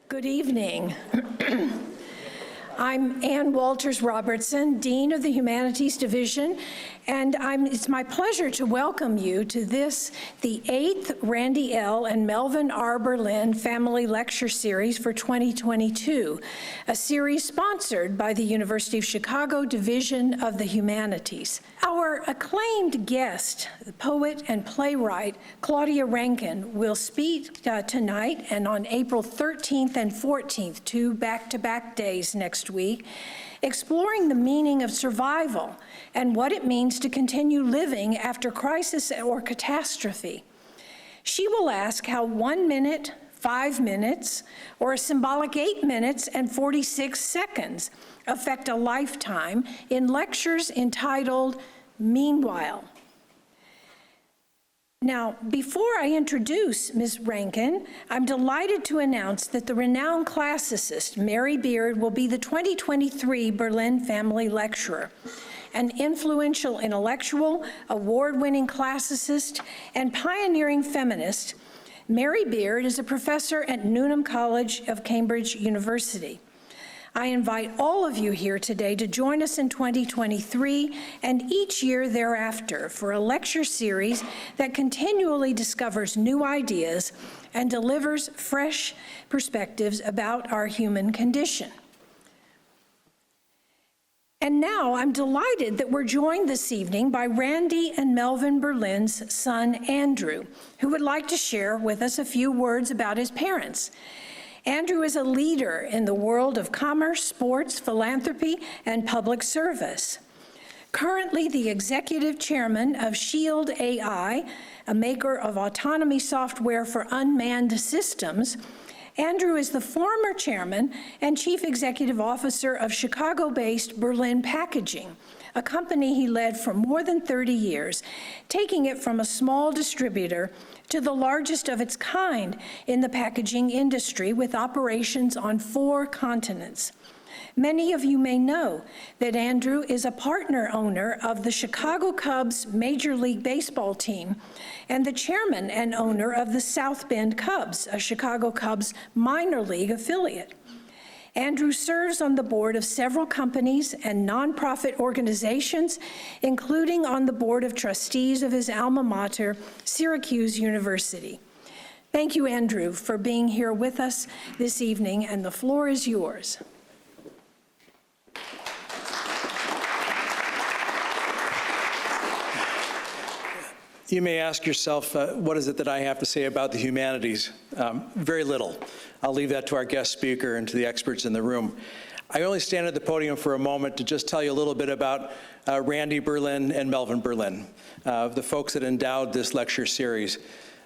Good evening. I'm Ann Walters-Robertson, Dean of the Humanities Division, and it's my pleasure to welcome you to the 8th Randy L. and Melvin R. Berlin Family Lecture Series for 2022, a series sponsored by the University of Chicago Division of the Humanities. Our acclaimed guest, the poet and playwright Claudia Rankine, will speak tonight and on April 13th and 14th, two back-to-back days next week, exploring the meaning of survival and what it means to continue living after crisis or catastrophe. She will ask how 1 minute, 5 minutes, or a symbolic 8 minutes and 46 seconds affect a lifetime in lectures entitled Meanwhile. Now, before I introduce Ms. Rankine, I'm delighted to announce that the renowned classicist Mary Beard will be the 2023 Berlin Family Lecturer. An influential intellectual, award-winning classicist, and pioneering feminist, Mary Beard is a professor at Newnham College of Cambridge University. I invite all of you here today to join us in 2023 and each year thereafter for a lecture series that continually discovers new ideas and delivers fresh perspectives about our human condition. And now I'm delighted that we're joined this evening by Randy and Melvin Berlin's son, Andrew, who would like to share with us a few words about his parents. Andrew is a leader in the world of commerce, sports, philanthropy, and public service. Currently the executive chairman of Shield AI, a maker of autonomy software for unmanned systems, Andrew is the former chairman and chief executive officer of Chicago-based Berlin Packaging, a company he led for more than 30 years, taking it from a small distributor to the largest of its kind in the packaging industry with operations on 4 continents. Many of you may know that Andrew is a partner owner of the Chicago Cubs Major League Baseball team and the chairman and owner of the South Bend Cubs, a Chicago Cubs minor league affiliate. Andrew serves on the board of several companies and nonprofit organizations, including on the board of trustees of his alma mater, Syracuse University. Thank you, Andrew, for being here with us this evening, and the floor is yours. You may ask yourself, what is it that I have to say about the humanities? Very little. I'll leave that to our guest speaker and to the experts in the room. I only stand at the podium for a moment to just tell you a little bit about Randy Berlin and Melvin Berlin, the folks that endowed this lecture series.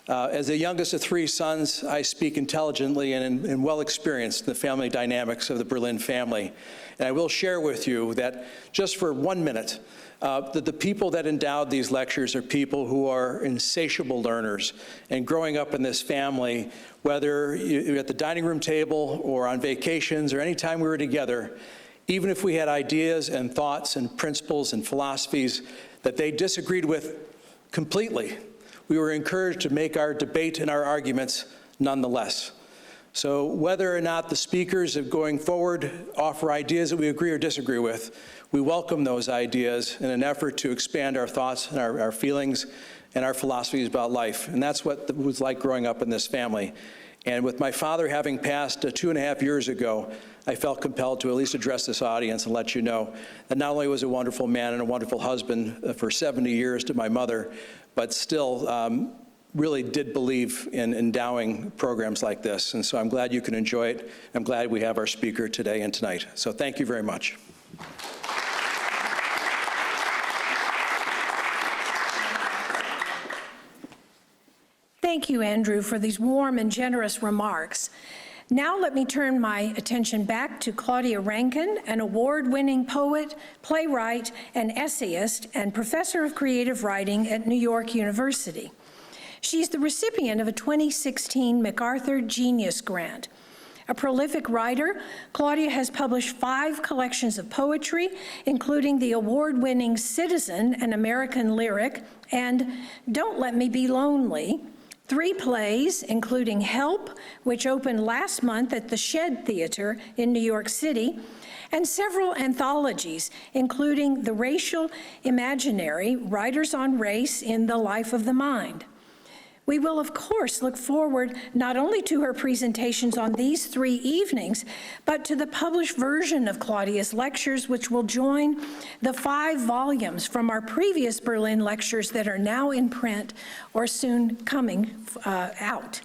As the youngest of 3 sons, I speak intelligently and well experienced in the family dynamics of the Berlin family. And I will share with you that just for 1 minute, that the people that endowed these lectures are people who are insatiable learners. And growing up in this family, whether you're at the dining room table or on vacations or any time we were together, even if we had ideas and thoughts and principles and philosophies that they disagreed with completely, we were encouraged to make our debate and our arguments nonetheless. So whether or not the speakers of going forward offer ideas that we agree or disagree with, we welcome those ideas in an effort to expand our thoughts and our feelings and our philosophies about life. And that's what it was like growing up in this family. And with my father having passed 2.5 years ago, I felt compelled to at least address this audience and let you know that not only was he a wonderful man and a wonderful husband for 70 years to my mother, but still really did believe in endowing programs like this. And so I'm glad you can enjoy it. I'm glad we have our speaker today and tonight. So thank you very much. Thank you, Andrew, for these warm and generous remarks. Now let me turn my attention back to Claudia Rankine, an award-winning poet, playwright, and essayist, and professor of creative writing at New York University. She's the recipient of a 2016 MacArthur Genius Grant. A prolific writer, Claudia has published 5 collections of poetry, including the award-winning Citizen, an American Lyric, and Don't Let Me Be Lonely, 3 plays, including Help, which opened last month at the Shed Theater in New York City, and several anthologies, including The Racial Imaginary, Writers on Race in the Life of the Mind. We will, of course, look forward not only to her presentations on these 3 evenings, but to the published version of Claudia's lectures, which will join the 5 volumes from our previous Berlin lectures that are now in print or soon coming out.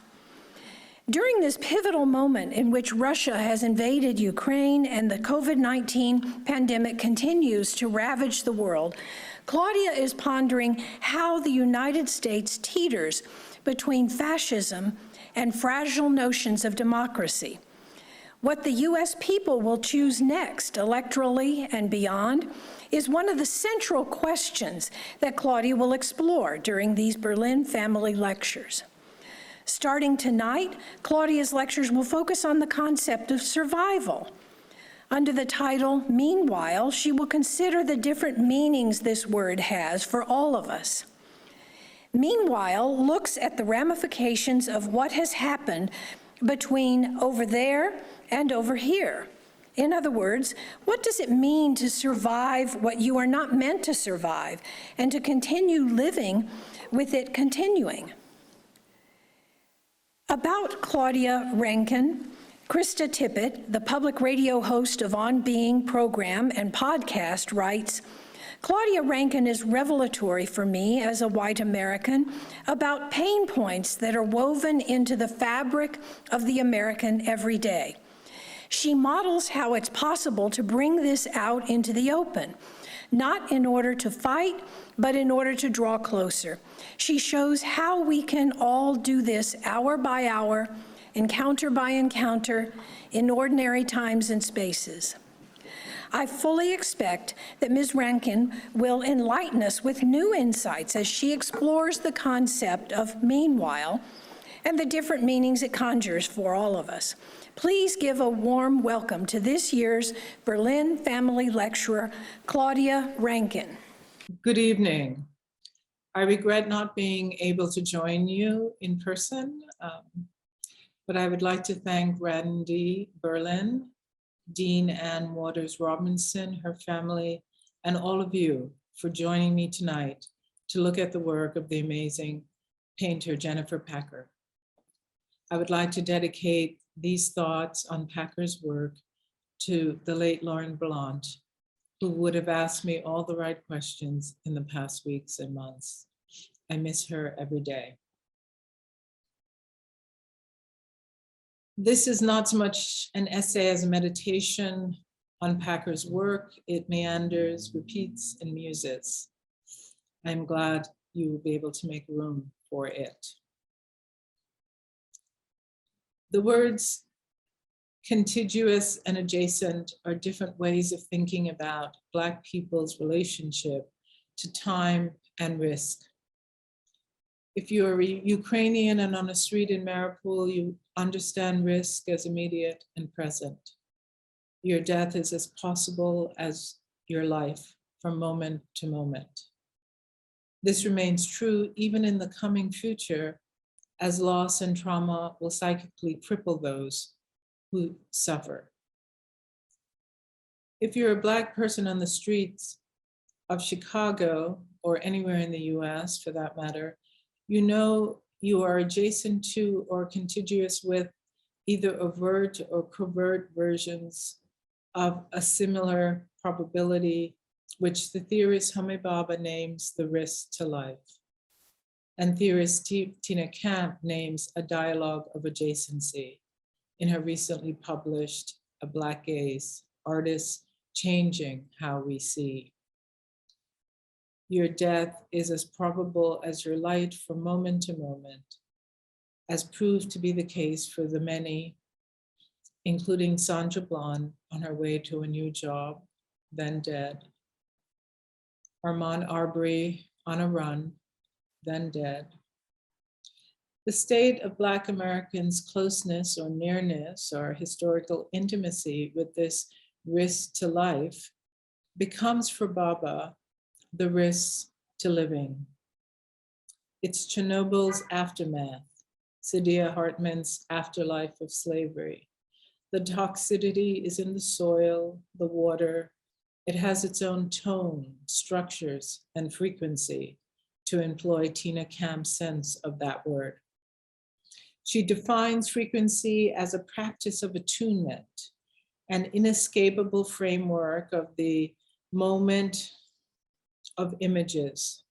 During this pivotal moment in which Russia has invaded Ukraine and the COVID-19 pandemic continues to ravage the world, Claudia is pondering how the United States teeters between fascism and fragile notions of democracy. What the U.S. people will choose next, electorally and beyond, is one of the central questions that Claudia will explore during these Berlin Family Lectures. Starting tonight, Claudia's lectures will focus on the concept of survival. Under the title, Meanwhile, she will consider the different meanings this word has for all of us. Meanwhile looks at the ramifications of what has happened between over there and over here. In other words, what does it mean to survive what you are not meant to survive and to continue living with it continuing? About Claudia Rankine, Krista Tippett, the public radio host of On Being program and podcast, writes, Claudia Rankine is revelatory for me as a white American about pain points that are woven into the fabric of the American everyday. She models how it's possible to bring this out into the open, not in order to fight, but in order to draw closer. She shows how we can all do this hour by hour, encounter by encounter, in ordinary times and spaces. I fully expect that Ms. Rankine will enlighten us with new insights as she explores the concept of meanwhile and the different meanings it conjures for all of us. Please give a warm welcome to this year's Berlin Family Lecturer, Claudia Rankine. Good evening. I regret not being able to join you in person, but I would like to thank Randy Berlin, Dean Ann Waters Robinson, her family, and all of you for joining me tonight to look at the work of the amazing painter Jennifer Packer. I would like to dedicate these thoughts on Packer's work to the late Lauren Blount, who would have asked me all the right questions in the past weeks and months. I miss her every day. This is not so much an essay as a meditation on Packer's work. It meanders, repeats, and muses. I'm glad you will be able to make room for it. The words contiguous and adjacent are different ways of thinking about Black people's relationship to time and risk. If you're Ukrainian and on a street in Mariupol, you understand risk as immediate and present. Your death is as possible as your life from moment to moment. This remains true even in the coming future, as loss and trauma will psychically cripple those who suffer. If you're a Black person on the streets of Chicago or anywhere in the US for that matter, you know you are adjacent to or contiguous with either overt or covert versions of a similar probability, which the theorist Homi Bhabha names the risk to life. And theorist Tina Camp names a dialogue of adjacency in her recently published A Black Gaze, Artists Changing How We See. Your death is as probable as your light from moment to moment, as proved to be the case for the many, including Sandra Bland on her way to a new job, then dead. Armand Arbery on a run, then dead. The state of Black Americans' closeness or nearness or historical intimacy with this risk to life becomes for Bhabha the risk to living. It's Chernobyl's aftermath, Saidiya Hartman's Afterlife of Slavery. The toxicity is in the soil, the water. It has its own tone, structures, and frequency, to employ Tina Camp's sense of that word. She defines frequency as a practice of attunement, an inescapable framework of the moment of images.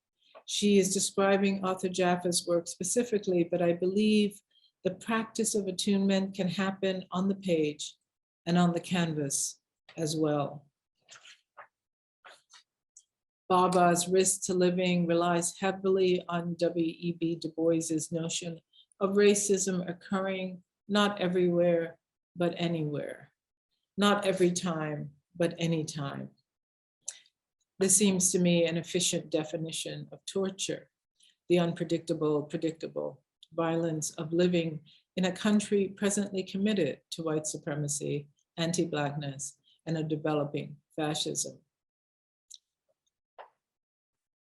She is describing Arthur Jafa's work specifically, but I believe the practice of attunement can happen on the page and on the canvas as well. Baba's Risk to Living relies heavily on W.E.B. Du Bois's notion of racism occurring not everywhere, but anywhere. Not every time, but any time. This seems to me an efficient definition of torture, the unpredictable, predictable violence of living in a country presently committed to white supremacy, anti-Blackness, and a developing fascism.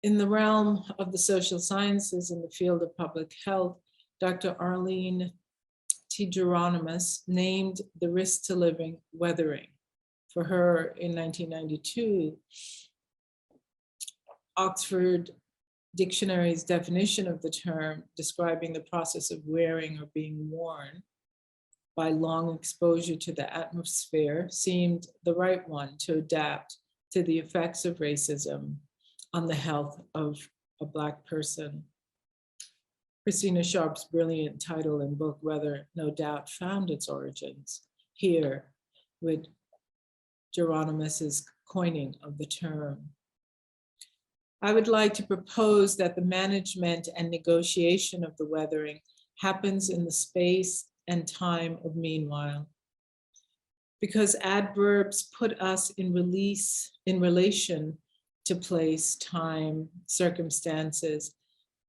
In the realm of the social sciences in the field of public health, Dr. Arlene T. Geronimus named the risk to living weathering. For her in 1992, Oxford Dictionary's definition of the term, describing the process of wearing or being worn by long exposure to the atmosphere, seemed the right one to adapt to the effects of racism on the health of a Black person. Christina Sharp's brilliant title and book, Weather, no doubt found its origins here with Geronimus's coining of the term. I would like to propose that the management and negotiation of the weathering happens in the space and time of meanwhile, because adverbs put us in relation to place, time, circumstances,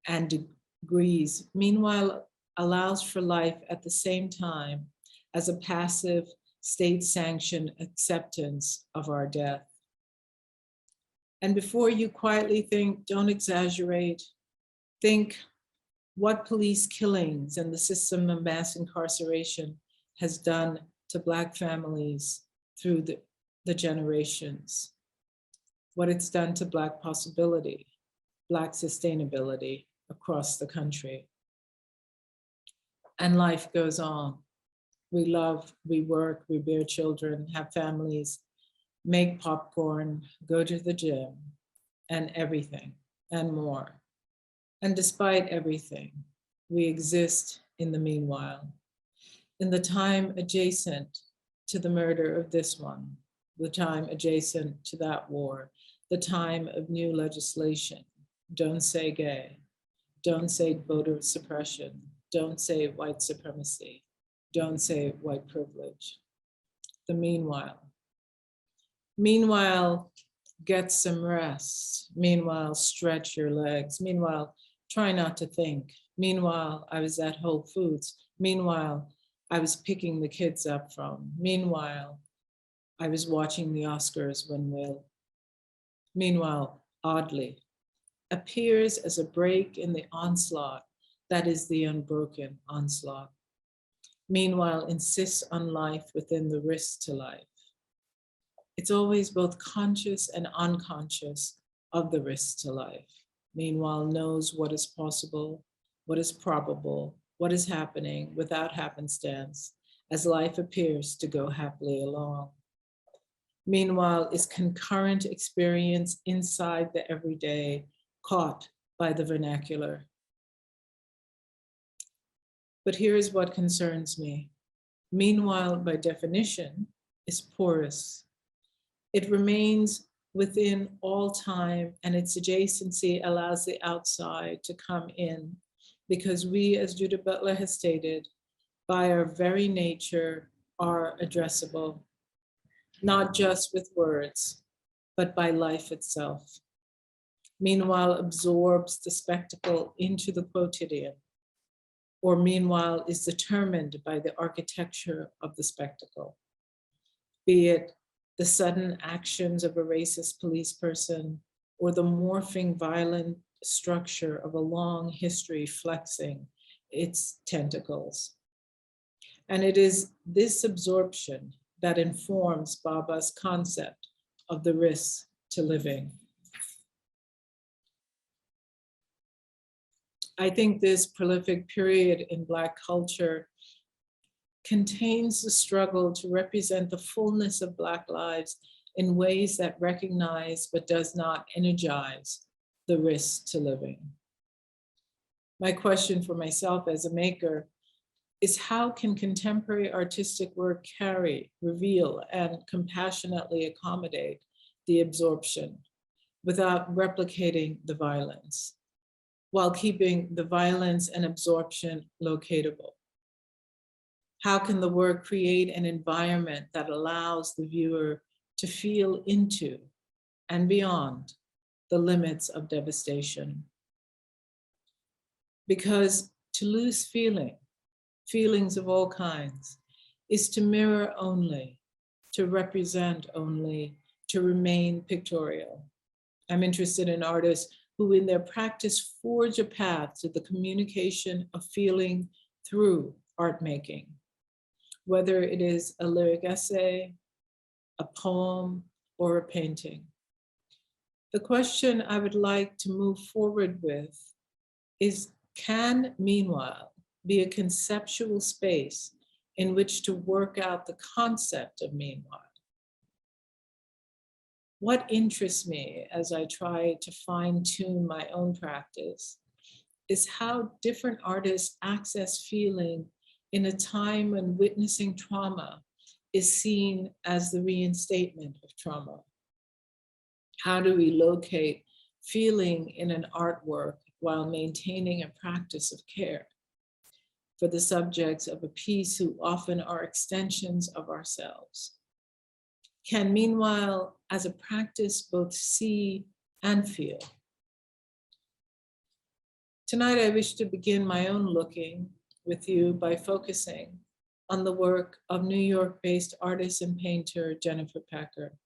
and degrees. Meanwhile, allows for life at the same time as a passive state-sanctioned acceptance of our death. And before you quietly think, don't exaggerate, think what police killings and the system of mass incarceration has done to Black families through the generations, what it's done to Black possibility, Black sustainability across the country. And life goes on. We love, we work, we bear children, have families, make popcorn, go to the gym, and everything and more. And despite everything, we exist in the meanwhile, in the time adjacent to the murder of this one, the time adjacent to that war, the time of new legislation. Don't say gay, don't say voter suppression, don't say white supremacy, don't say white privilege. The meanwhile. Meanwhile, get some rest. Meanwhile, stretch your legs. Meanwhile, try not to think. Meanwhile, I was at Whole Foods. Meanwhile, I was picking the kids up from. Meanwhile, I was watching the Oscars when Will. Meanwhile, oddly, appears as a break in the onslaught that is the unbroken onslaught. Meanwhile, insists on life within the risk to life. It's always both conscious and unconscious of the risk to life. Meanwhile, knows what is possible, what is probable, what is happening without happenstance, as life appears to go happily along. Meanwhile, is concurrent experience inside the everyday, caught by the vernacular. But here is what concerns me. Meanwhile, by definition, is porous. It remains within all time, and its adjacency allows the outside to come in, because we, as Judith Butler has stated, by our very nature are addressable, not just with words, but by life itself. Meanwhile, absorbs the spectacle into the quotidian, or meanwhile is determined by the architecture of the spectacle, be it the sudden actions of a racist police person, or the morphing violent structure of a long history flexing its tentacles. And it is this absorption that informs Baba's concept of the risk to living. I think this prolific period in Black culture contains the struggle to represent the fullness of Black lives in ways that recognize but does not energize the risk to living. My question for myself as a maker is, how can contemporary artistic work carry, reveal, and compassionately accommodate the absorption without replicating the violence, while keeping the violence and absorption locatable? How can the work create an environment that allows the viewer to feel into and beyond the limits of devastation? Because to lose feelings of all kinds, is to mirror only, to represent only, to remain pictorial. I'm interested in artists who in their practice forge a path to the communication of feeling through art making, whether it is a lyric essay, a poem, or a painting. The question I would like to move forward with is, can Meanwhile be a conceptual space in which to work out the concept of meanwhile? What interests me as I try to fine-tune my own practice is how different artists access feeling in a time when witnessing trauma is seen as the reinstatement of trauma. How do we locate feeling in an artwork while maintaining a practice of care for the subjects of a piece who often are extensions of ourselves? Can Meanwhile, as a practice, both see and feel? Tonight, I wish to begin my own looking with you by focusing on the work of New York-based artist and painter Jennifer Packer.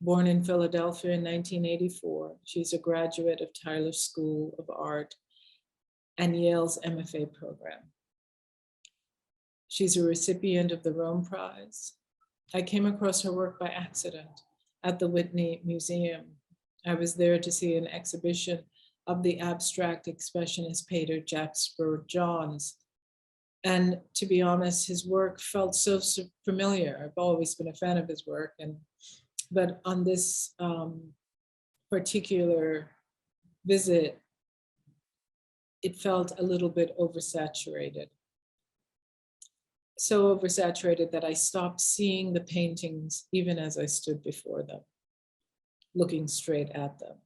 Born in Philadelphia in 1984, she's a graduate of Tyler School of Art and Yale's MFA program. She's a recipient of the Rome Prize. I came across her work by accident at the Whitney Museum. I was there to see an exhibition of the abstract expressionist painter Jasper Johns. And to be honest, his work felt so familiar. I've always been a fan of his work, but on this particular visit, it felt a little bit oversaturated. So oversaturated that I stopped seeing the paintings even as I stood before them, looking straight at them.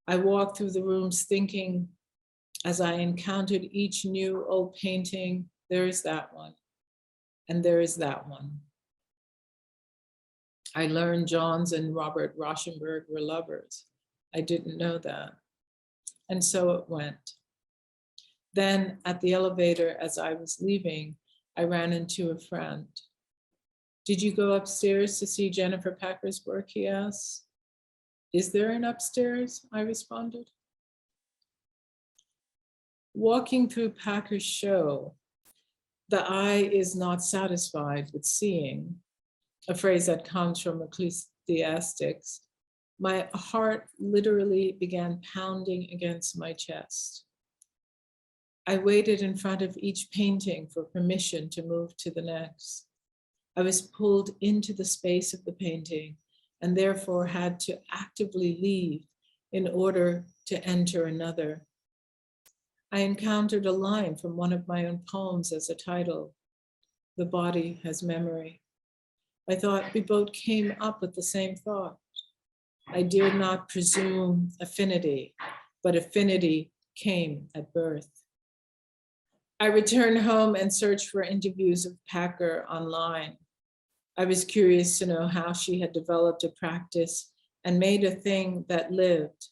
I walked through the rooms thinking, as I encountered each new old painting, there is that one, and there is that one. I learned Johns and Robert Rauschenberg were lovers. I didn't know that. And so it went. Then at the elevator, as I was leaving, I ran into a friend. Did you go upstairs to see Jennifer Packer's work, he asked. Is there an upstairs? I responded. Walking through Packer's show, the eye is not satisfied with seeing, a phrase that comes from Ecclesiastics. My heart literally began pounding against my chest. I waited in front of each painting for permission to move to the next. I was pulled into the space of the painting and therefore had to actively leave in order to enter another. I encountered a line from one of my own poems as a title, "The Body Has Memory." I thought we both came up with the same thought. I dared not presume affinity, but affinity came at birth. I returned home and searched for interviews of Packer online. I was curious to know how she had developed a practice and made a thing that lived,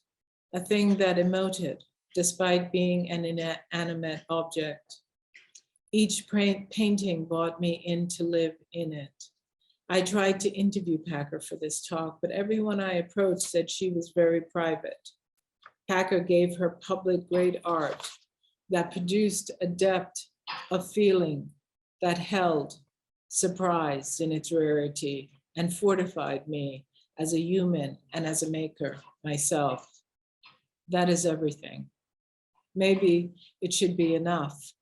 a thing that emoted, despite being an inanimate object. Each painting brought me in to live in it. I tried to interview Packer for this talk, but everyone I approached said she was very private. Packer gave her public great art, that produced a depth of feeling that held, surprised in its rarity, and fortified me as a human and as a maker myself. That is everything. Maybe it should be enough.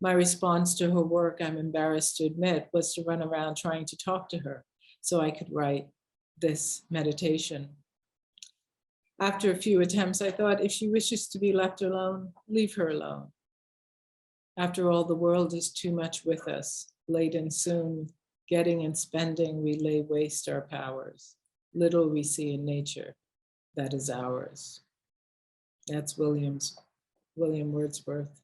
My response to her work, I'm embarrassed to admit, was to run around trying to talk to her so I could write this meditation. After a few attempts, I thought, if she wishes to be left alone, leave her alone. After all, the world is too much with us. Late and soon, getting and spending, we lay waste our powers. Little we see in nature that is ours. That's William Wordsworth.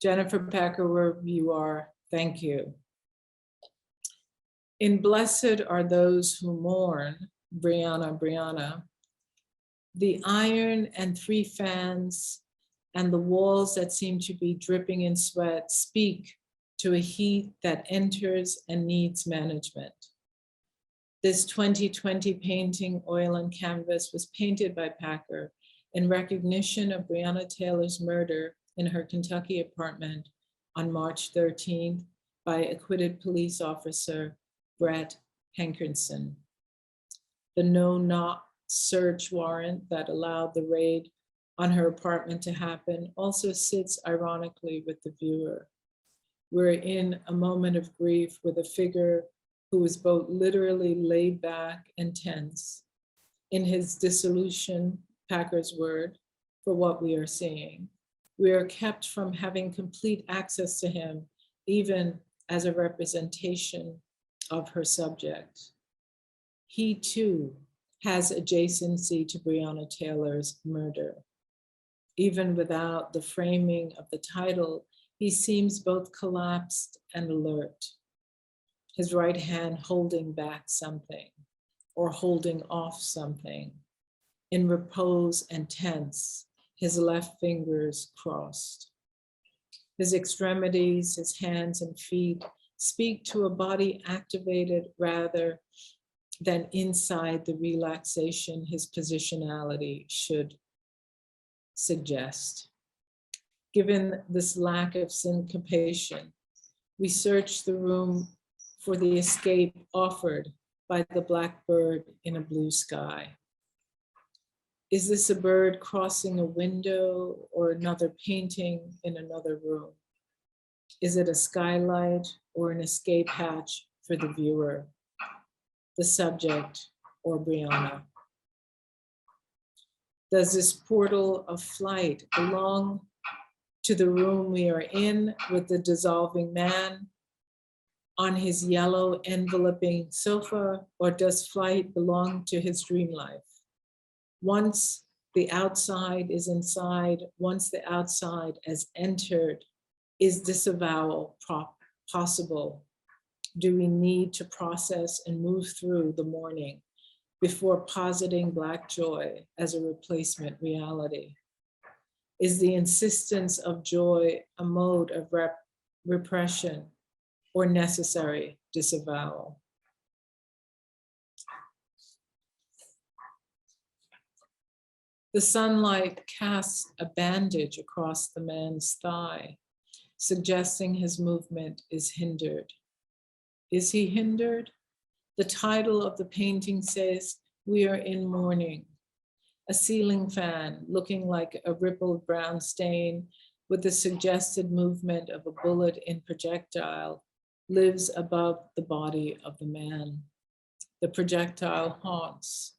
Jennifer Packer, wherever you are, thank you. In Blessed Are Those Who Mourn, Brianna, the iron and 3 fans and the walls that seem to be dripping in sweat speak to a heat that enters and needs management. This 2020 painting, Oil and Canvas, was painted by Packer in recognition of Breonna Taylor's murder in her Kentucky apartment on March 13th by acquitted police officer Brett Hankerson. The no-knock search warrant that allowed the raid on her apartment to happen also sits ironically with the viewer. We're in a moment of grief with a figure who is both literally laid back and tense. In his dissolution, Packer's word, for what we are seeing, we are kept from having complete access to him, even as a representation of her subject. He too has adjacency to Breonna Taylor's murder. Even without the framing of the title, he seems both collapsed and alert. His right hand holding back something or holding off something. In repose and tense, his left fingers crossed. His extremities, his hands and feet speak to a body activated rather than inside the relaxation his positionality should suggest. Given this lack of syncopation, we search the room for the escape offered by the black bird in a blue sky. Is this a bird crossing a window or another painting in another room? Is it a skylight or an escape hatch for the viewer, the subject, or Breonna? Does this portal of flight belong to the room we are in with the dissolving man on his yellow enveloping sofa, or does flight belong to his dream life? Once the outside is inside, once the outside has entered, is disavowal possible? Do we need to process and move through the morning before positing Black joy as a replacement reality? Is the insistence of joy a mode of repression or necessary disavowal? The sunlight casts a bandage across the man's thigh, suggesting his movement is hindered. Is he hindered? The title of the painting says, "We are in mourning." A ceiling fan looking like a rippled brown stain with the suggested movement of a bullet in projectile lives above the body of the man. The projectile haunts.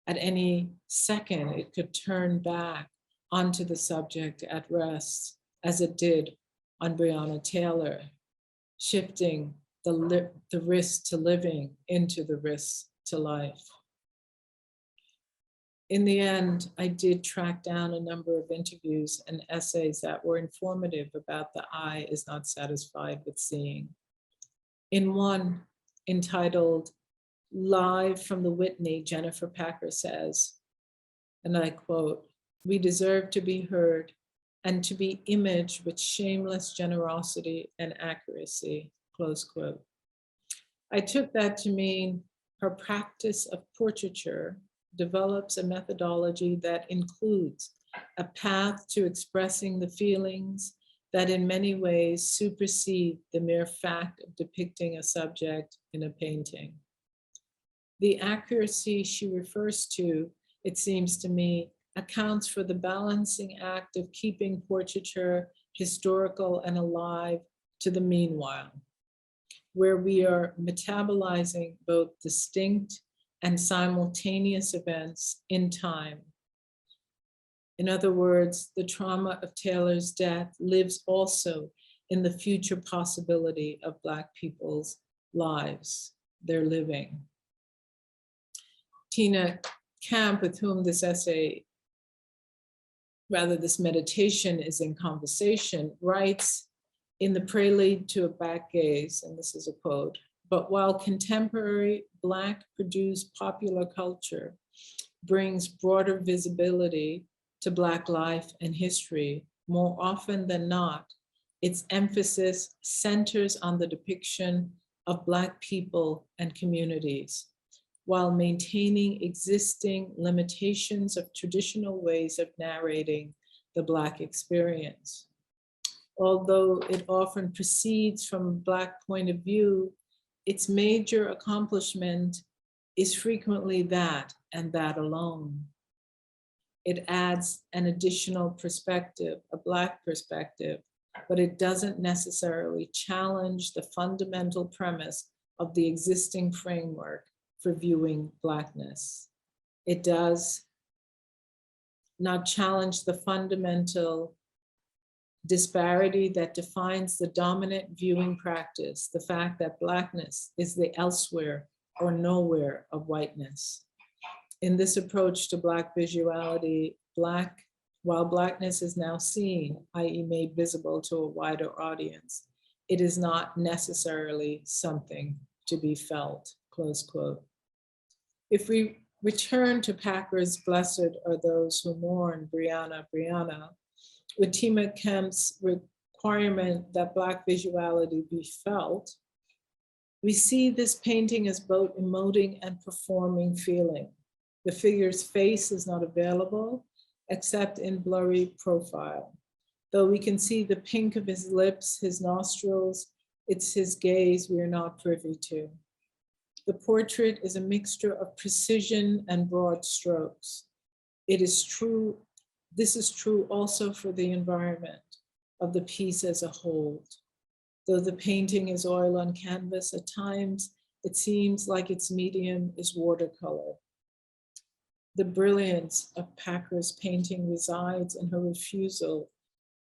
At any second, it could turn back onto the subject at rest, as it did on Breonna Taylor, shifting the risk to living into the risk to life. In the end, I did track down a number of interviews and essays that were informative about the eye is not satisfied with seeing. In one entitled Live from the Whitney, Jennifer Packer says, and I quote, "We deserve to be heard and to be imaged with shameless generosity and accuracy," close quote. I took that to mean her practice of portraiture develops a methodology that includes a path to expressing the feelings that in many ways supersede the mere fact of depicting a subject in a painting. The accuracy she refers to, it seems to me, accounts for the balancing act of keeping portraiture historical and alive to the meanwhile, where we are metabolizing both distinct and simultaneous events in time. In other words, the trauma of Taylor's death lives also in the future possibility of Black people's lives, their living. Tina Camp, with whom this essay, rather this meditation is in conversation, writes in the prelude to a back gaze, and this is a quote, "But while contemporary Black produced popular culture brings broader visibility to Black life and history, more often than not, its emphasis centers on the depiction of Black people and communities, while maintaining existing limitations of traditional ways of narrating the Black experience. Although it often proceeds from a Black point of view, its major accomplishment is frequently that and that alone. It adds an additional perspective, a Black perspective, but it doesn't necessarily challenge the fundamental premise of the existing framework for viewing Blackness. It does not challenge the fundamental disparity that defines the dominant viewing practice, the fact that Blackness is the elsewhere or nowhere of whiteness. In this approach to Black visuality, while Blackness is now seen, i.e. made visible to a wider audience, it is not necessarily something to be felt, close quote. If we return to Packer's "Blessed are those who mourn, Brianna, Brianna," with Tima Kemp's requirement that Black visuality be felt, we see this painting as both emoting and performing feeling. The figure's face is not available except in blurry profile. Though we can see the pink of his lips, his nostrils, it's his gaze we are not privy to. The portrait is a mixture of precision and broad strokes. It is true, this is true also for the environment of the piece as a whole. Though the painting is oil on canvas, at times it seems like its medium is watercolor. The brilliance of Packer's painting resides in her refusal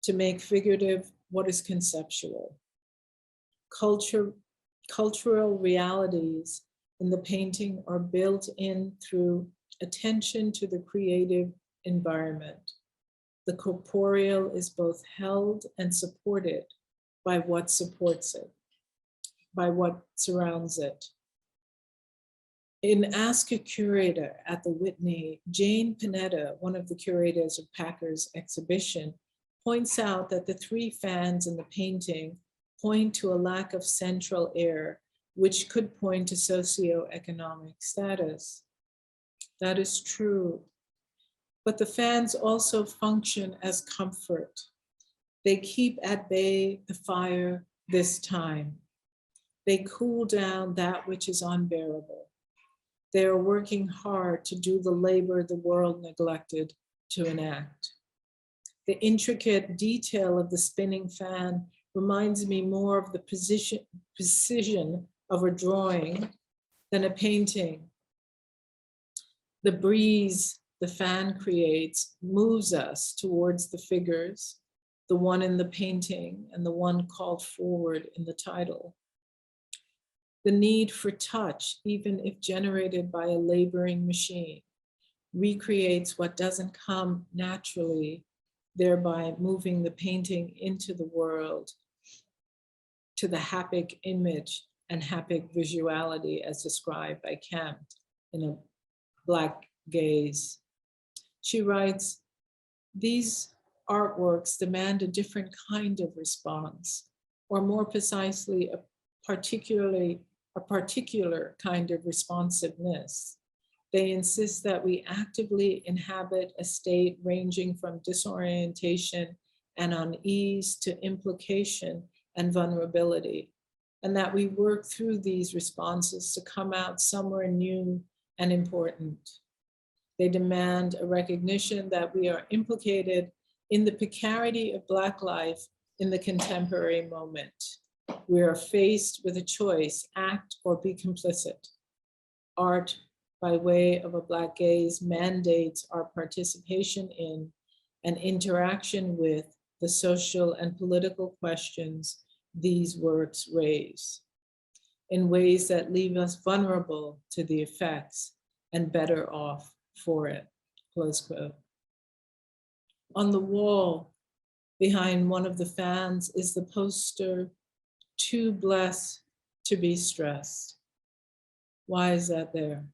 to make figurative what is conceptual. Cultural realities in the painting are built in through attention to the creative environment. The corporeal is both held and supported by what supports it, by what surrounds it. In Ask a Curator at the Whitney, Jane Panetta, one of the curators of Packer's exhibition, points out that the three fans in the painting point to a lack of central air, which could point to socioeconomic status. That is true. But the fans also function as comfort. They keep at bay the fire this time. They cool down that which is unbearable. They are working hard to do the labor the world neglected to enact. The intricate detail of the spinning fan reminds me more of the precision of a drawing than a painting. The breeze the fan creates moves us towards the figures, the one in the painting and the one called forward in the title. The need for touch, even if generated by a laboring machine, recreates what doesn't come naturally, thereby moving the painting into the world, to the haptic image and haptic visuality as described by Kemp in A Black Gaze. She writes, these artworks demand a different kind of response, or more precisely, a particular kind of responsiveness. They insist that we actively inhabit a state ranging from disorientation and unease to implication and vulnerability, and that we work through these responses to come out somewhere new and important. They demand a recognition that we are implicated in the precarity of Black life in the contemporary moment. We are faced with a choice, act or be complicit. Art, by way of a Black gaze, mandates our participation in and interaction with the social and political questions these works raise, in ways that leave us vulnerable to the effects and better off for it, close quote. On the wall behind one of the fans is the poster, "Too blessed to be stressed." Why is that there?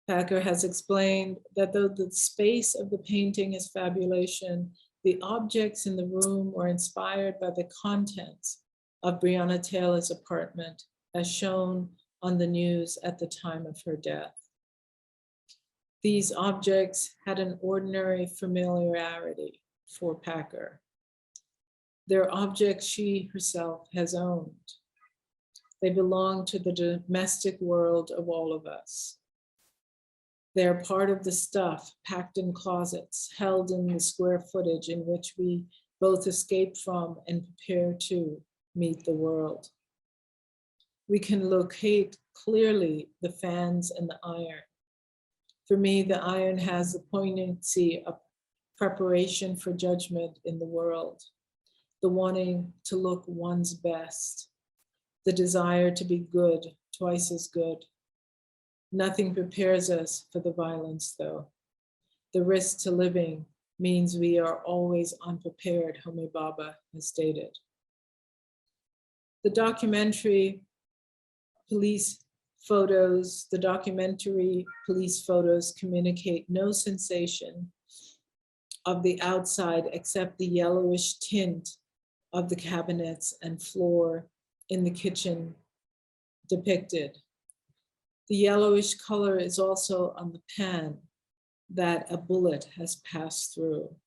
Packer has explained that though the space of the painting is fabulation, the objects in the room were inspired by the contents of Breonna Taylor's apartment, as shown on the news at the time of her death. These objects had an ordinary familiarity for Packer. They're objects she herself has owned. They belong to the domestic world of all of us. They're part of the stuff packed in closets, held in the square footage in which we both escape from and prepare to meet the world. We can locate clearly the fans and the iron. For me, the iron has the poignancy of preparation for judgment in the world, the wanting to look one's best, the desire to be good, twice as good. Nothing prepares us for the violence, though. The risk to living means we are always unprepared, Homi Bhabha has stated. The documentary police photos communicate no sensation of the outside except the yellowish tint of the cabinets and floor in the kitchen depicted. The yellowish color is also on the pan that a bullet has passed through.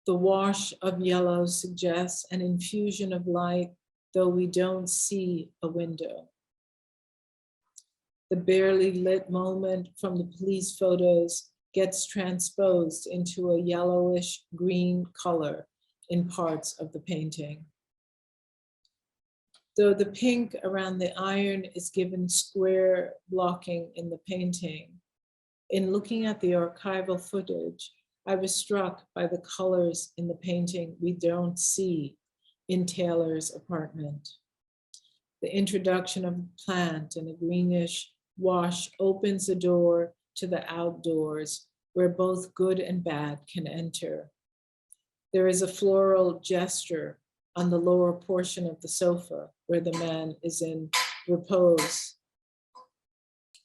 The wash of yellow suggests an infusion of light, though we don't see a window. The barely lit moment from the police photos gets transposed into a yellowish green color in parts of the painting. Though the pink around the iron is given square blocking in the painting, in looking at the archival footage, I was struck by the colors in the painting we don't see in Taylor's apartment. The introduction of a plant and a greenish wash opens the door to the outdoors where both good and bad can enter. There is a floral gesture on the lower portion of the sofa where the man is in repose.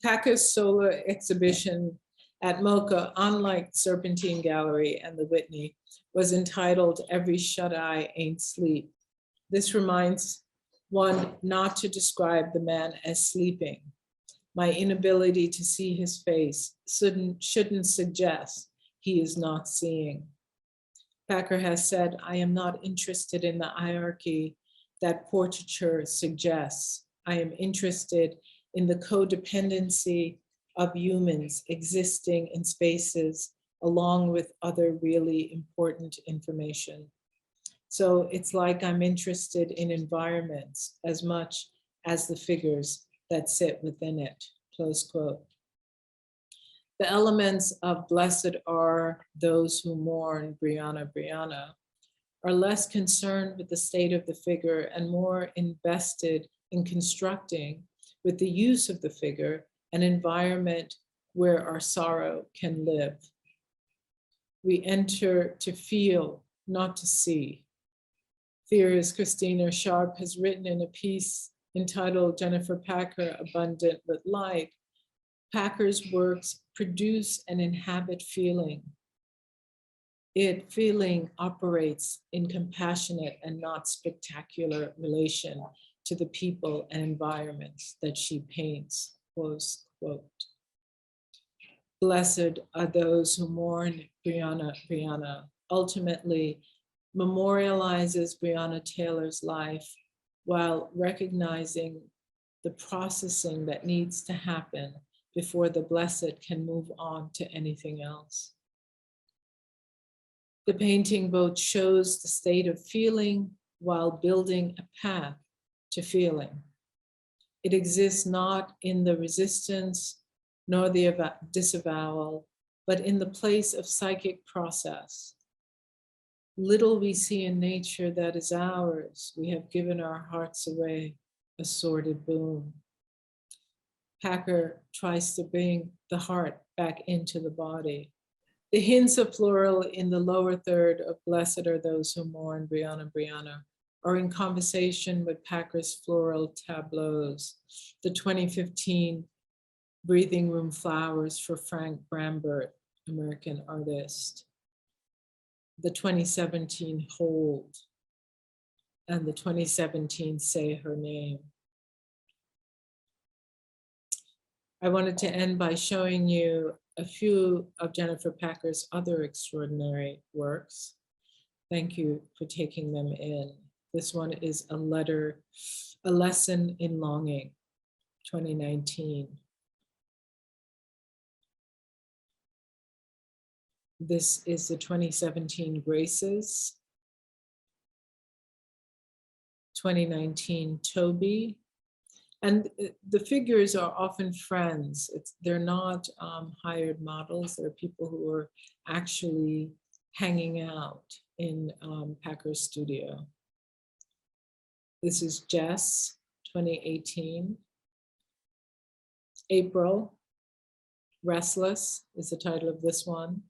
Packer's solo exhibition at MoCA, unlike Serpentine Gallery and the Whitney, was entitled "Every Shut Eye Ain't Sleep." This reminds one not to describe the man as sleeping. My inability to see his face shouldn't suggest he is not seeing. Packer has said, "I am not interested in the hierarchy that portraiture suggests. I am interested in the codependency of humans existing in spaces along with other really important information." So it's like I'm interested in environments as much as the figures that sit within it, close quote. The elements of "Blessed are those who mourn Breonna" are less concerned with the state of the figure and more invested in constructing, with the use of the figure, an environment where our sorrow can live. We enter to feel, not to see. Theorist Christina Sharp has written in a piece entitled "Jennifer Packer, Abundant with Light," Packer's works produce and inhabit feeling. Feeling operates in compassionate and not spectacular relation to the people and environments that she paints. close quote. Blessed are those who mourn Breonna. Breonna ultimately memorializes Breonna Taylor's life while recognizing the processing that needs to happen before the blessed can move on to anything else. The painting both shows the state of feeling while building a path to feeling. It exists not in the resistance nor the disavowal, but in the place of psychic process. Little we see in nature that is ours, we have given our hearts away, a sordid boon. Packer tries to bring the heart back into the body. The hints of plural in the lower third of Blessed are those who mourn Breonna, Breonna are in conversation with Packer's floral tableaus. The 2015 Breathing Room Flowers for Frank Brambert, American artist. The 2017 Hold, and the 2017 Say Her Name. I wanted to end by showing you a few of Jennifer Packer's other extraordinary works. Thank you for taking them in. This one is a letter, A Lesson in Longing, 2019. This is the 2017 Graces, 2019 Toby. And the figures are often friends. They're not hired models. They're people who are actually hanging out in Packer's studio. This is Jess, 2018. April, Restless is the title of this one.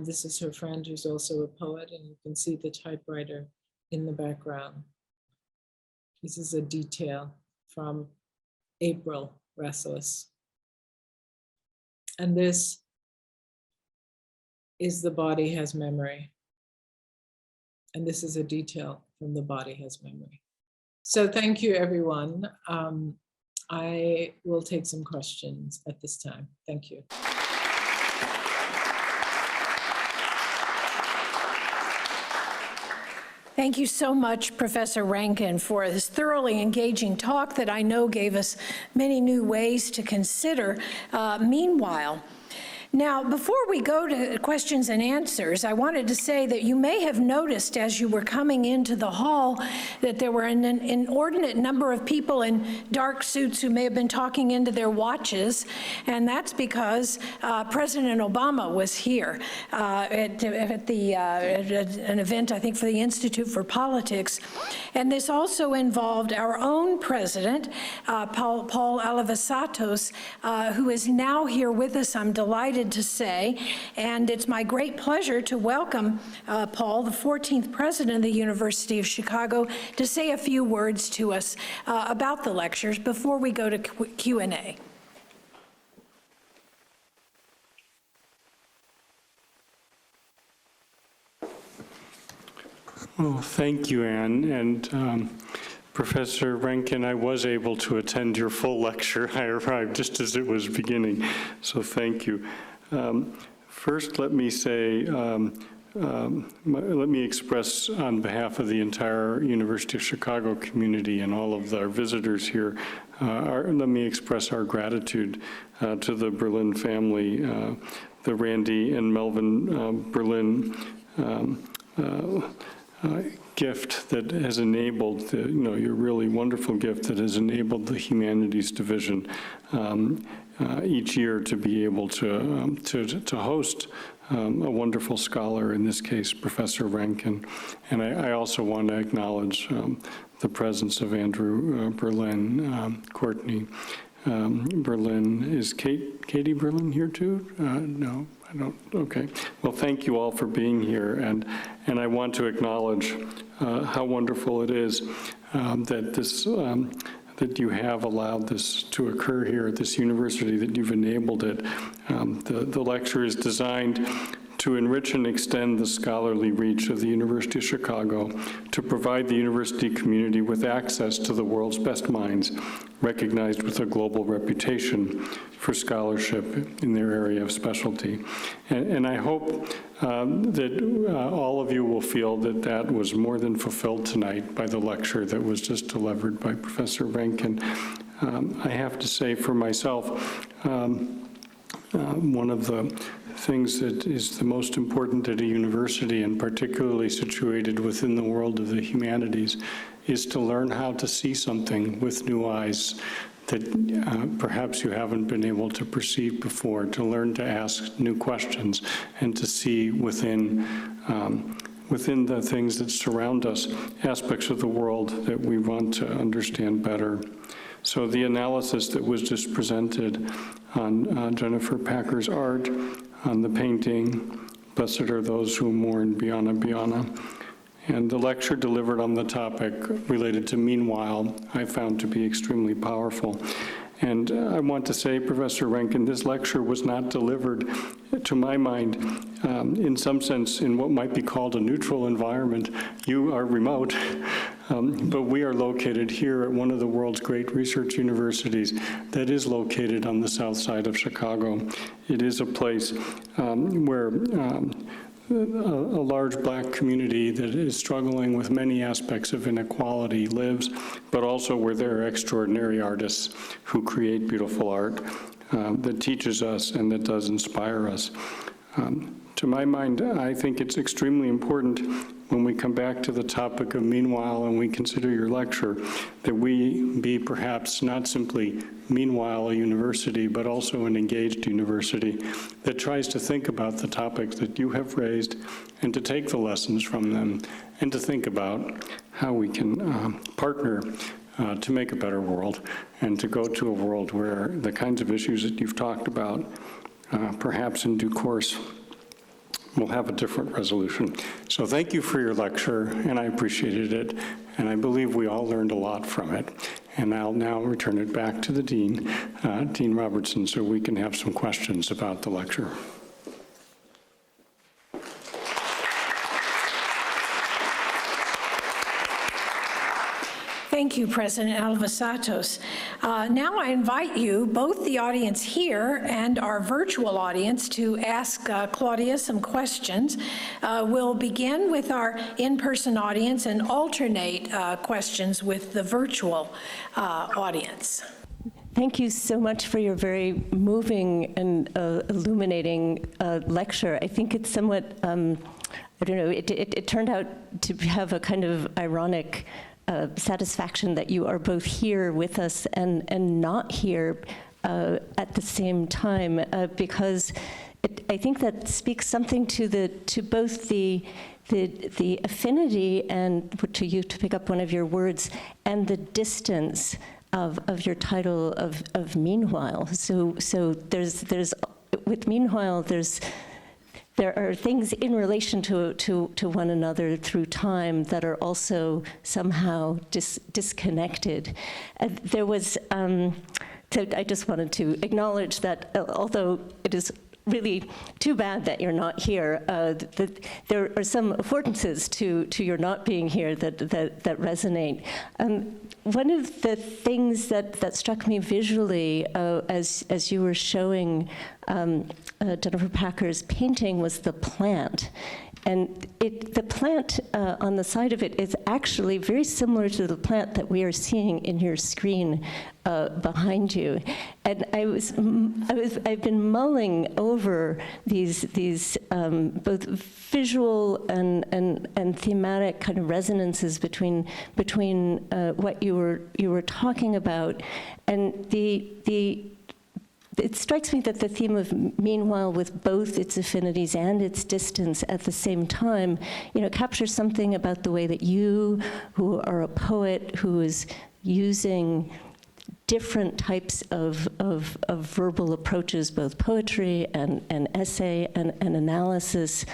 This is her friend who's also a poet, and you can see the typewriter in the background. This is a detail from April, Restless. And this is The Body Has Memory. And this is a detail from The Body Has Memory. So thank you, everyone. I will take some questions at this time. Thank you. Thank you so much, Professor Rankine, for this thoroughly engaging talk that I know gave us many new ways to consider. Meanwhile, now, before we go to questions and answers, I wanted to say that you may have noticed as you were coming into the hall that there were an inordinate number of people in dark suits who may have been talking into their watches, and that's because President Obama was here at an event, I think, for the Institute for Politics. And this also involved our own president, Paul Alivisatos, who is now here with us. I'm delighted to say, and it's my great pleasure to welcome Paul, the 14th president of the University of Chicago, to say a few words to us about the lectures before we go to Q&A. Well, thank you, Anne. And Professor Rankine, I was able to attend your full lecture. I arrived just as it was beginning, so thank you. First, let me say, let me express on behalf of the entire University of Chicago community and all of our visitors here, let me express our gratitude to the Berlin family, the Randy and Melvin Berlin gift that has enabled, your really wonderful gift that has enabled the Humanities Division each year to be able to host a wonderful scholar, in this case, Professor Rankine. And I also want to acknowledge the presence of Andrew Berlin, Courtney Berlin. Is Katie Berlin here too? No, I don't. Okay. Well, thank you all for being here, and I want to acknowledge how wonderful it is that this that you have allowed this to occur here at this university, that you've enabled it. The lecture is designed to enrich and extend the scholarly reach of the University of Chicago, to provide the university community with access to the world's best minds, recognized with a global reputation for scholarship in their area of specialty. And I hope that all of you will feel that that was more than fulfilled tonight by the lecture that was just delivered by Professor Rankine. I have to say for myself, one of the things that is the most important at a university, and particularly situated within the world of the humanities, is to learn how to see something with new eyes that perhaps you haven't been able to perceive before, to learn to ask new questions and to see within the things that surround us, aspects of the world that we want to understand better. So the analysis that was just presented on Jennifer Packer's art, on the painting, Blessed Are Those Who Mourn, Biana Biana, and the lecture delivered on the topic related to meanwhile, I found to be extremely powerful. And I want to say, Professor Rankine, this lecture was not delivered, to my mind, in some sense, in what might be called a neutral environment. You are remote, but we are located here at one of the world's great research universities that is located on the south side of Chicago. It is a place where a large Black community that is struggling with many aspects of inequality lives, but also where there are extraordinary artists who create beautiful art that teaches us and that does inspire us. To my mind, I think it's extremely important when we come back to the topic of meanwhile and we consider your lecture, that we be perhaps not simply meanwhile a university, but also an engaged university that tries to think about the topics that you have raised and to take the lessons from them and to think about how we can partner to make a better world and to go to a world where the kinds of issues that you've talked about, perhaps in due course, will have a different resolution. So thank you for your lecture, and I appreciated it, and I believe we all learned a lot from it. And I'll now return it back to the Dean, Dean Robertson, so we can have some questions about the lecture. Thank you, President Alvasatos. Now I invite you, both the audience here and our virtual audience, to ask Claudia some questions. We'll begin with our in-person audience and alternate questions with the virtual audience. Thank you so much for your very moving and illuminating lecture. I think it's somewhat, I don't know, it turned out to have a kind of ironic satisfaction that you are both here with us and not here at the same time, because I think that speaks something to both the affinity and, to pick up one of your words, and the distance of your title of meanwhile. So there's with meanwhile there are things in relation to one another through time that are also somehow disconnected. There was, so I just wanted to acknowledge that although it is really too bad that you're not here, that there are some affordances to your not being here that resonate. One of the things that struck me visually as you were showing Jennifer Packer's painting was the plant. And the plant on the side of it is actually very similar to the plant that we are seeing in your screen behind you. And I've been mulling over these both visual and thematic kind of resonances between what you were talking about, and it strikes me that the theme of meanwhile, with both its affinities and its distance at the same time, captures something about the way that you, who are a poet, who is using different types of verbal approaches, both poetry and essay and analysis,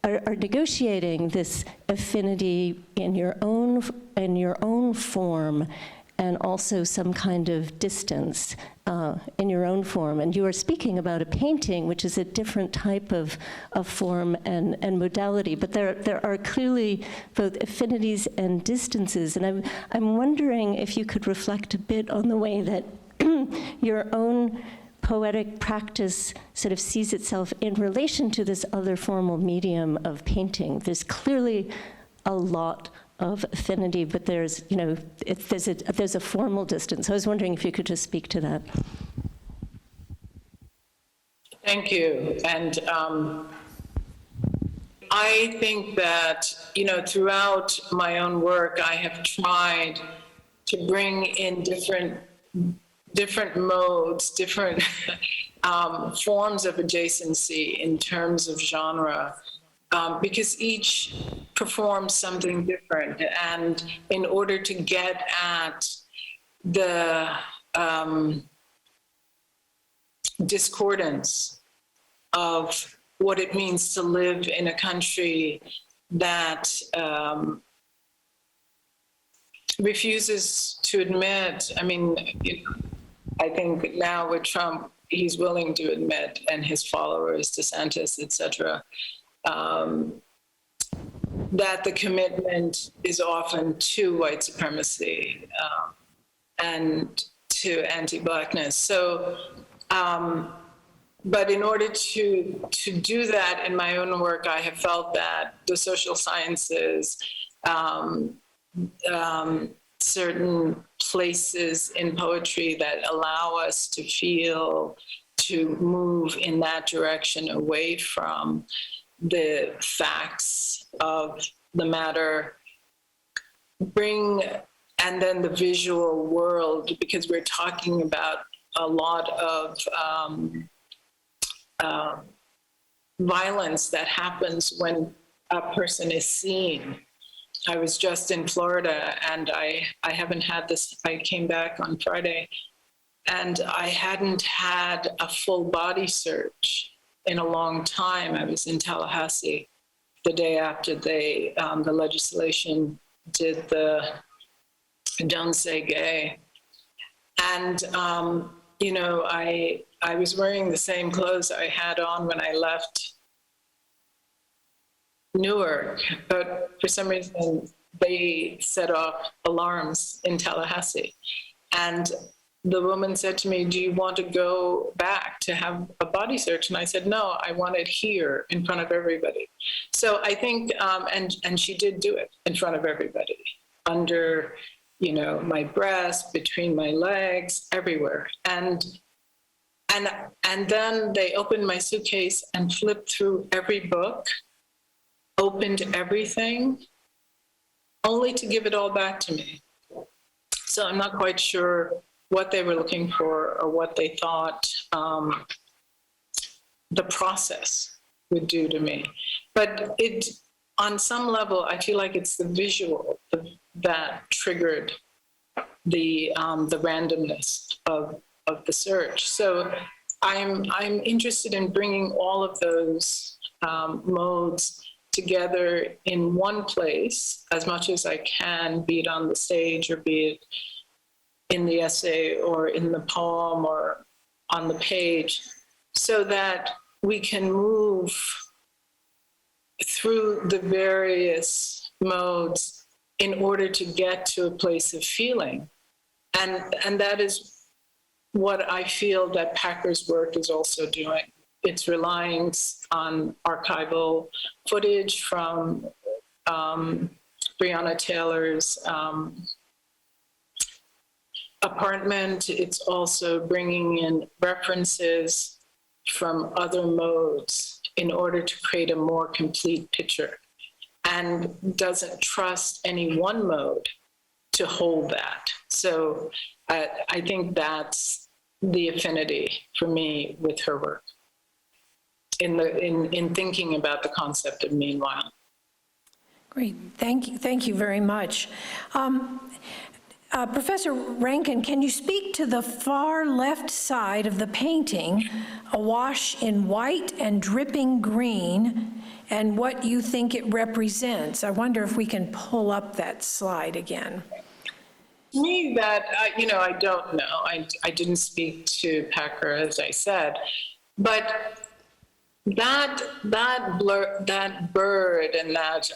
are negotiating this affinity in your own form and also some kind of distance in your own form. And you are speaking about a painting, which is a different type of form and modality, but there are clearly both affinities and distances. And I'm wondering if you could reflect a bit on the way that your own poetic practice sort of sees itself in relation to this other formal medium of painting. There's clearly a lot of affinity, but there's a formal distance. So I was wondering if you could just speak to that. Thank you. And I think that, throughout my own work, I have tried to bring in different modes, different forms of adjacency in terms of genre, because each performs something different. And in order to get at the discordance of what it means to live in a country that refuses to admit, I think now with Trump, he's willing to admit, and his followers, DeSantis, et cetera, that the commitment is often to white supremacy and to anti-Blackness. So, but in order to do that in my own work, I have felt that the social sciences, certain places in poetry that allow us to feel, to move in that direction away from the facts of the matter, and then the visual world, because we're talking about a lot of violence that happens when a person is seen. I was just in Florida, and I haven't had this, I came back on Friday, and I hadn't had a full body search in a long time. I was in Tallahassee the day after the legislation did the Don't Say Gay. And, I was wearing the same clothes I had on when I left Newark, but for some reason they set off alarms in Tallahassee. And the woman said to me, "Do you want to go back to have a body search?" And I said, "No, I want it here in front of everybody." So I think, and she did do it in front of everybody, under, my breast, between my legs, everywhere. And then they opened my suitcase and flipped through every book, opened everything, only to give it all back to me. So I'm not quite sure what they were looking for or what they thought the process would do to me. But on some level, I feel like it's the visual that triggered the randomness of the search. So I'm interested in bringing all of those modes together in one place as much as I can, be it on the stage or be it in the essay or in the poem or on the page, so that we can move through the various modes in order to get to a place of feeling. And that is what I feel that Packer's work is also doing. It's relying on archival footage from Breonna Taylor's apartment. It's also bringing in references from other modes in order to create a more complete picture, and doesn't trust any one mode to hold that. So I think that's the affinity for me with her work in thinking about the concept of meanwhile. Great, thank you very much. Professor Rankine, can you speak to the far left side of the painting, awash in white and dripping green, and what you think it represents? I wonder if we can pull up that slide again. to me that, I don't know. I didn't speak to Packer, as I said, but that bird and that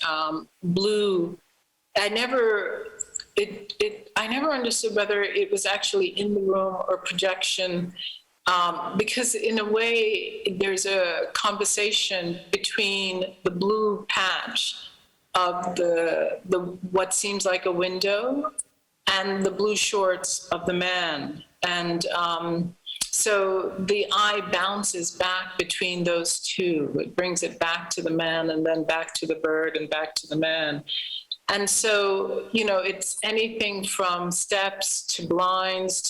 blue, I never understood whether it was actually in the room or projection, because in a way there's a conversation between the blue patch of the what seems like a window and the blue shorts of the man. And so the eye bounces back between those two. It brings it back to the man and then back to the bird and back to the man. And so, it's anything from steps to blinds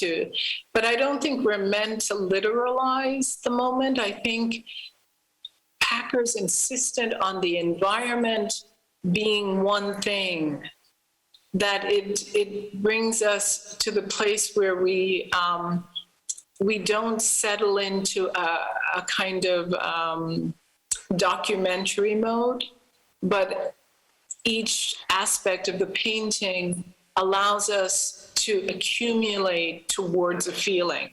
but I don't think we're meant to literalize the moment. I think Packer's insistent on the environment being one thing, that it brings us to the place where we don't settle into a kind of documentary mode, but each aspect of the painting allows us to accumulate towards a feeling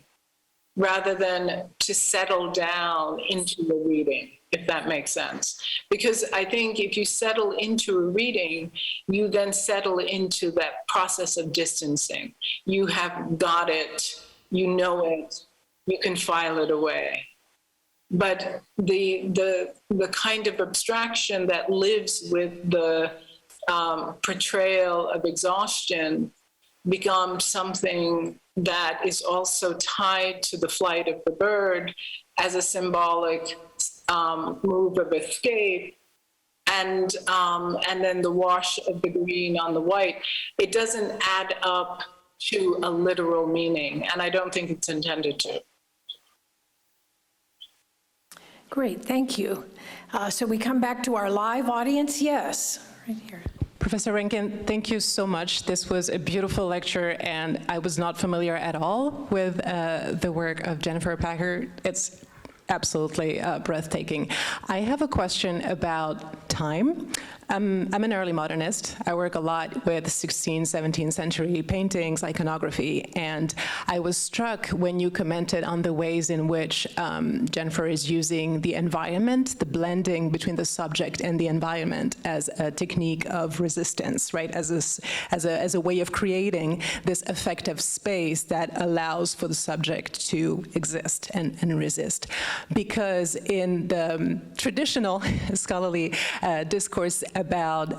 rather than to settle down into the reading, if that makes sense. Because I think if you settle into a reading, you then settle into that process of distancing. You have got it, you know it, you can file it away. But the kind of abstraction that lives with the portrayal of exhaustion becomes something that is also tied to the flight of the bird as a symbolic move of escape, and then the wash of the green on the white. It doesn't add up to a literal meaning, and I don't think it's intended to. Great, thank you. So we come back to our live audience. Yes, right here. Professor Rankine, thank you so much. This was a beautiful lecture, and I was not familiar at all with the work of Jennifer Packer. It's absolutely breathtaking. I have a question about time. I'm an early modernist. I work a lot with 16th, 17th century paintings, iconography, and I was struck when you commented on the ways in which Jennifer is using the environment, the blending between the subject and the environment as a technique of resistance, right? As a way of creating this effective space that allows for the subject to exist and resist. Because in the traditional scholarly discourse about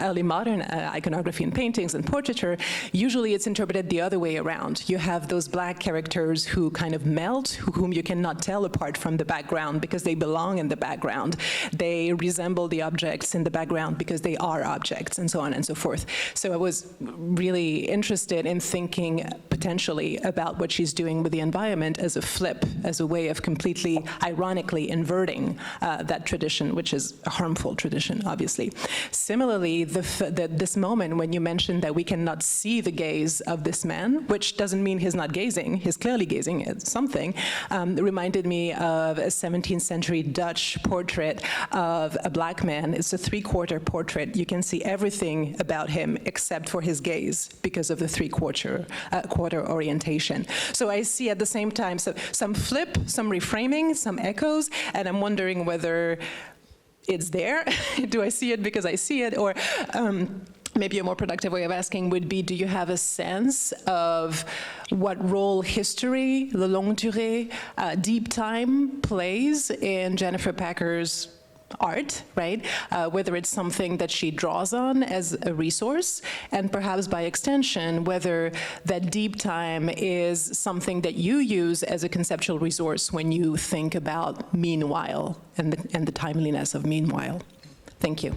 early modern iconography and paintings and portraiture, usually it's interpreted the other way around. You have those black characters who kind of melt, whom you cannot tell apart from the background because they belong in the background. They resemble the objects in the background because they are objects, and so on and so forth. So I was really interested in thinking potentially about what she's doing with the environment as a flip, as a way of completely ironically inverting that tradition, which is a harmful tradition, obviously. Similarly, this moment when you mentioned that we cannot see the gaze of this man, which doesn't mean he's not gazing, he's clearly gazing at something, reminded me of a 17th century Dutch portrait of a black man. It's a three-quarter portrait. You can see everything about him except for his gaze because of the three-quarter orientation. So I see at the same time some flip, some reframing, some echoes, and I'm wondering whether it's there. Do I see it because I see it? Or maybe a more productive way of asking would be, do you have a sense of what role history, the longue durée, deep time plays in Jennifer Packer's art, right? Whether it's something that she draws on as a resource, and perhaps by extension, whether that deep time is something that you use as a conceptual resource when you think about meanwhile and the timeliness of meanwhile. Thank you.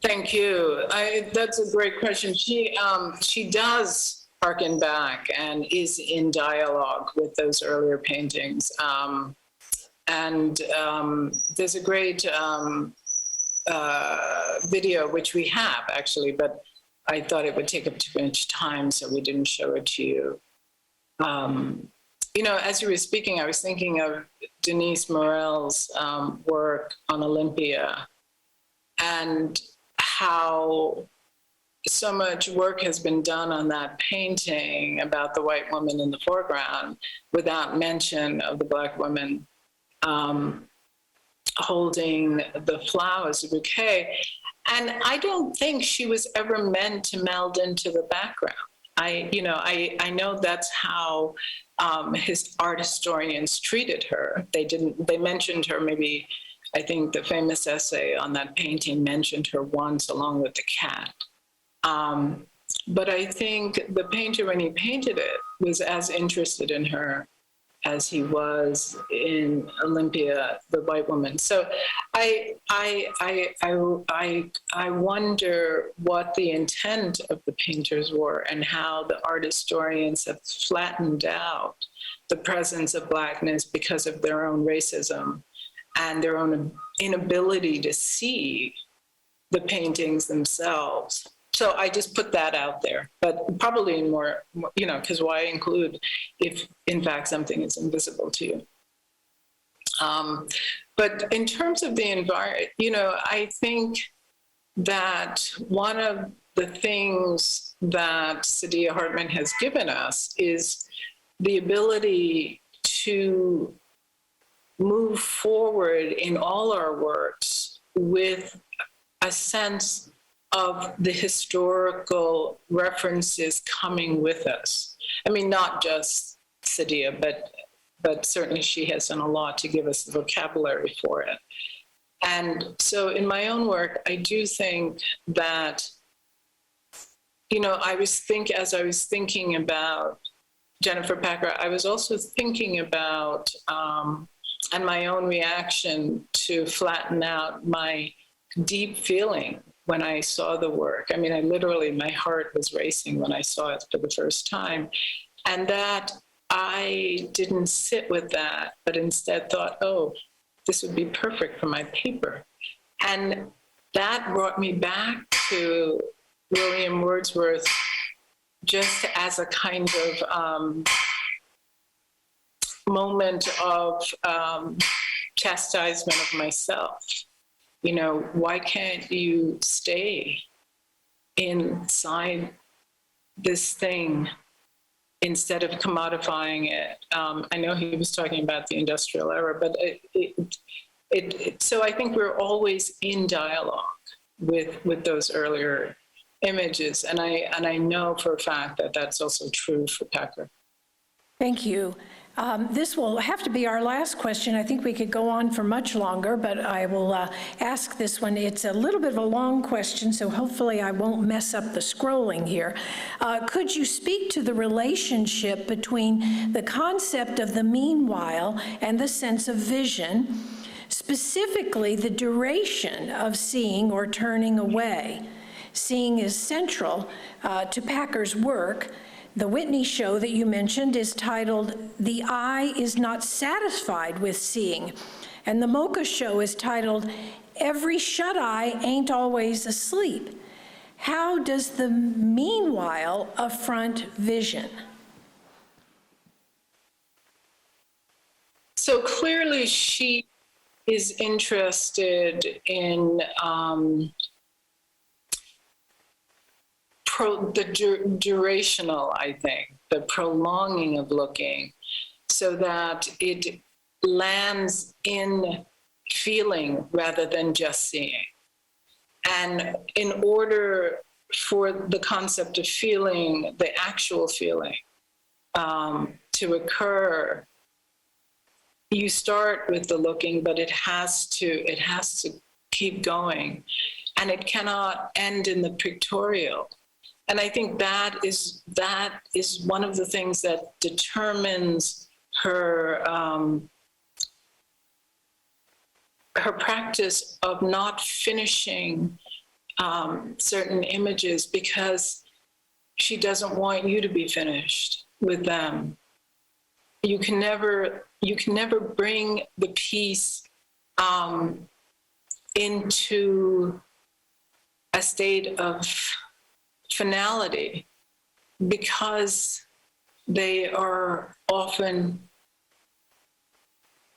Thank you. That's a great question. She does harken back and is in dialogue with those earlier paintings. And there's a great video, which we have actually, but I thought it would take up too much time, so we didn't show it to you. As you were speaking, I was thinking of Denise Morel's work on Olympia and how so much work has been done on that painting about the white woman in the foreground without mention of the Black woman holding the flowers, the bouquet. And I don't think she was ever meant to meld into the background. I know that's how his art historians treated her. They mentioned her maybe, I think the famous essay on that painting mentioned her once along with the cat. But I think the painter, when he painted it, was as interested in her as he was in Olympia, the white woman. So I wonder what the intent of the painters were and how the art historians have flattened out the presence of Blackness because of their own racism and their own inability to see the paintings themselves. So I just put that out there, but probably more, because why include if in fact something is invisible to you? But in terms of the environment, I think that one of the things that Saidiya Hartman has given us is the ability to move forward in all our works with a sense of the historical references coming with us. I mean, not just Saidiya, but certainly she has done a lot to give us the vocabulary for it. And so in my own work, I do think that, as I was thinking about Jennifer Packer, I was also thinking about, and my own reaction to flatten out my deep feeling when I saw the work. I mean, my heart was racing when I saw it for the first time. And that I didn't sit with that, but instead thought, oh, this would be perfect for my paper. And that brought me back to William Wordsworth just as a kind of moment of chastisement of myself. Why can't you stay inside this thing instead of commodifying it? I know he was talking about the industrial era, but so I think we're always in dialogue with those earlier images, and I know for a fact that that's also true for Packer. Thank you. This will have to be our last question. I think we could go on for much longer, but I will ask this one. It's a little bit of a long question, so hopefully I won't mess up the scrolling here. Could you speak to the relationship between the concept of the meanwhile and the sense of vision, specifically the duration of seeing or turning away? Seeing is central to Packer's work. The Whitney show that you mentioned is titled "The Eye is Not Satisfied with Seeing," and the Mocha show is titled "Every Shut Eye Ain't Always Asleep." How does the meanwhile affront vision? So clearly she is interested in the durational, I think, the prolonging of looking so that it lands in feeling rather than just seeing. And in order for the concept of feeling, the actual feeling, to occur, you start with the looking, but it has to keep going, and it cannot end in the pictorial. And I think that is one of the things that determines her her practice of not finishing certain images, because she doesn't want you to be finished with them. You can never bring the piece into a state of finality, because they are often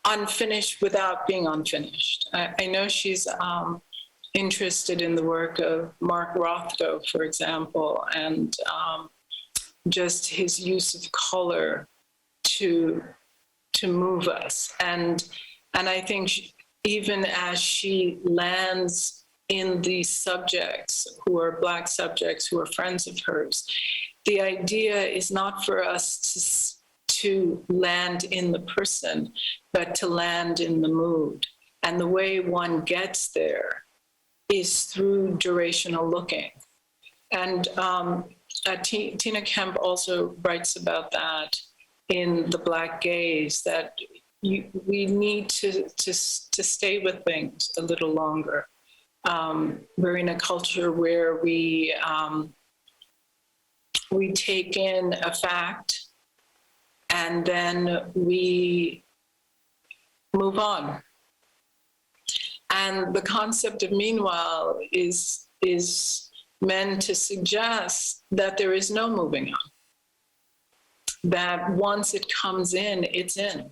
unfinished without being unfinished. I know she's interested in the work of Mark Rothko, for example, and just his use of color to move us. And I think even as she lands in these subjects who are Black subjects who are friends of hers, the idea is not for us to land in the person, but to land in the mood. And the way one gets there is through durational looking. And Tina Kemp also writes about that in The Black Gaze, that we need to stay with things a little longer. We're in a culture where we take in a fact and then we move on. And the concept of meanwhile is meant to suggest that there is no moving on. That once it comes in, it's in.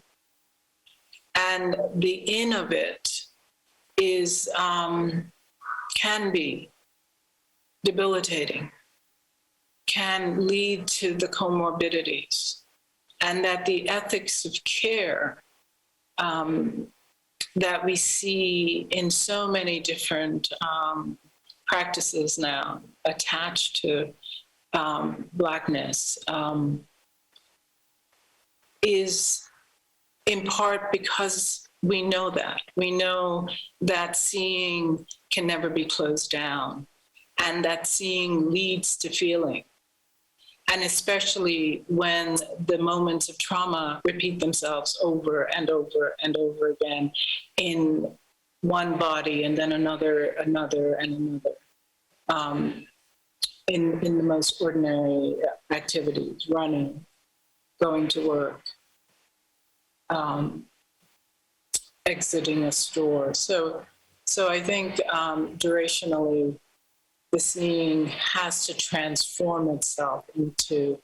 And the in of it is, can be debilitating, can lead to the comorbidities, and that the ethics of care that we see in so many different practices now attached to Blackness is in part because we know that seeing can never be closed down, and that seeing leads to feeling. And especially when the moments of trauma repeat themselves over and over and over again in one body and then another, and another. In the most ordinary activities, running, going to work, exiting a store. So I think durationally, the seeing has to transform itself into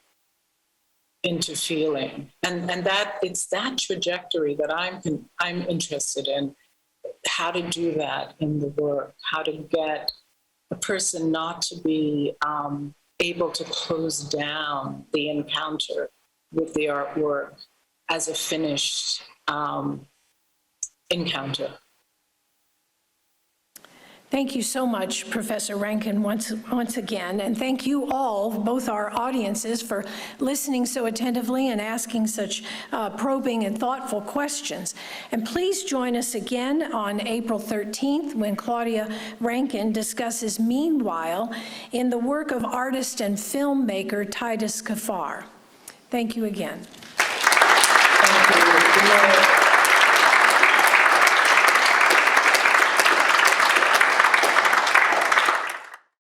feeling, and that it's that trajectory that I'm interested in. How to do that in the work? How to get a person not to be able to close down the encounter with the artwork as a finished encounter. Thank you so much, Professor Rankine, once again, and thank you all, both our audiences, for listening so attentively and asking such probing and thoughtful questions. And please join us again on April 13th when Claudia Rankine discusses Meanwhile in the work of artist and filmmaker Titus Kaphar. Thank you again. Thank you.